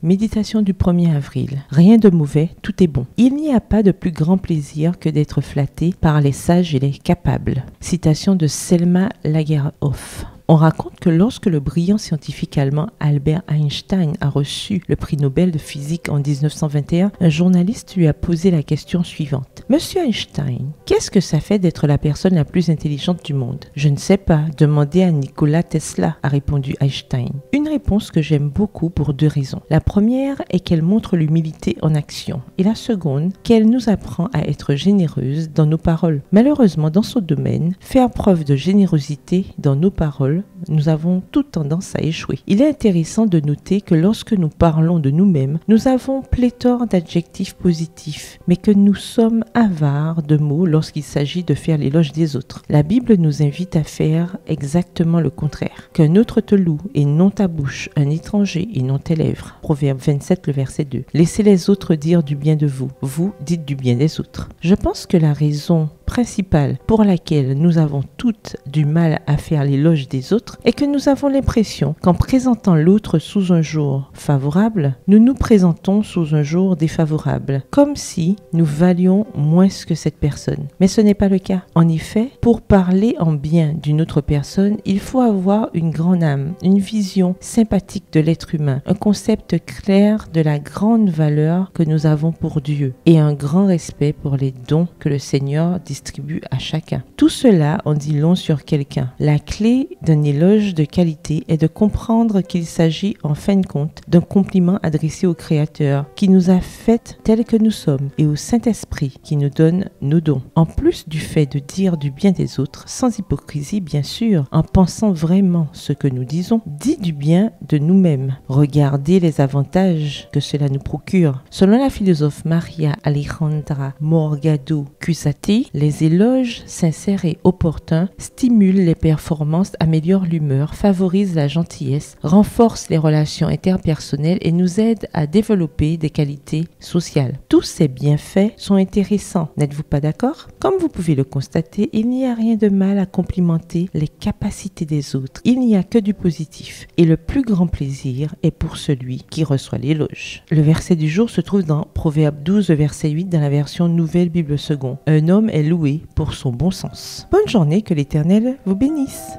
Méditation du 1er avril. Rien de mauvais, tout est bon. Il n'y a pas de plus grand plaisir que d'être flatté par les sages et les capables. Citation de Selma Lagerlöf. On raconte que lorsque le brillant scientifique allemand Albert Einstein a reçu le prix Nobel de physique en 1921, un journaliste lui a posé la question suivante. « Monsieur Einstein, qu'est-ce que ça fait d'être la personne la plus intelligente du monde ?»« Je ne sais pas, demandez à Nikola Tesla, a répondu Einstein. Une réponse que j'aime beaucoup pour deux raisons. La première est qu'elle montre l'humilité en action, et la seconde, qu'elle nous apprend à être généreuse dans nos paroles. Malheureusement, dans ce domaine, faire preuve de générosité dans nos paroles, nous avons toute tendance à échouer. Il est intéressant de noter que lorsque nous parlons de nous-mêmes, nous avons pléthore d'adjectifs positifs, mais que nous sommes avares de mots lorsqu'il s'agit de faire l'éloge des autres. La Bible nous invite à faire exactement le contraire. Qu'un autre te loue et non ta bouche, un étranger et non tes lèvres. Proverbe 27, le verset 2. Laissez les autres dire du bien de vous. Vous dites du bien des autres. Je pense que la raison principale pour laquelle nous avons toutes du mal à faire l'éloge des autres est que nous avons l'impression qu'en présentant l'autre sous un jour favorable, nous nous présentons sous un jour défavorable, comme si nous valions moins que cette personne. Mais ce n'est pas le cas. En effet, pour parler en bien d'une autre personne, il faut avoir une grande âme, une vision sympathique de l'être humain, un concept clair de la grande valeur que nous avons pour Dieu et un grand respect pour les dons que le Seigneur distribue à chacun. Tout cela en dit long sur quelqu'un. La clé d'un éloge de qualité est de comprendre qu'il s'agit en fin de compte d'un compliment adressé au Créateur qui nous a fait tels que nous sommes et au Saint-Esprit qui nous donne nos dons. En plus du fait de dire du bien des autres, sans hypocrisie bien sûr, en pensant vraiment ce que nous disons, dit du bien de nous-mêmes. Regardez les avantages que cela nous procure. Selon la philosophe Maria Alejandra Morgado Cusati, les éloges sincères et opportuns stimulent les performances, améliorent l'humeur, favorisent la gentillesse, renforcent les relations interpersonnelles et nous aident à développer des qualités sociales. Tous ces bienfaits sont intéressants, n'êtes-vous pas d'accord? Comme vous pouvez le constater, il n'y a rien de mal à complimenter les capacités des autres. Il n'y a que du positif et le plus grand plaisir est pour celui qui reçoit l'éloge. Le verset du jour se trouve dans Proverbe 12, verset 8 dans la version Nouvelle Bible Seconde. Un homme est loué pour son bon sens. Bonne journée, que l'Éternel vous bénisse.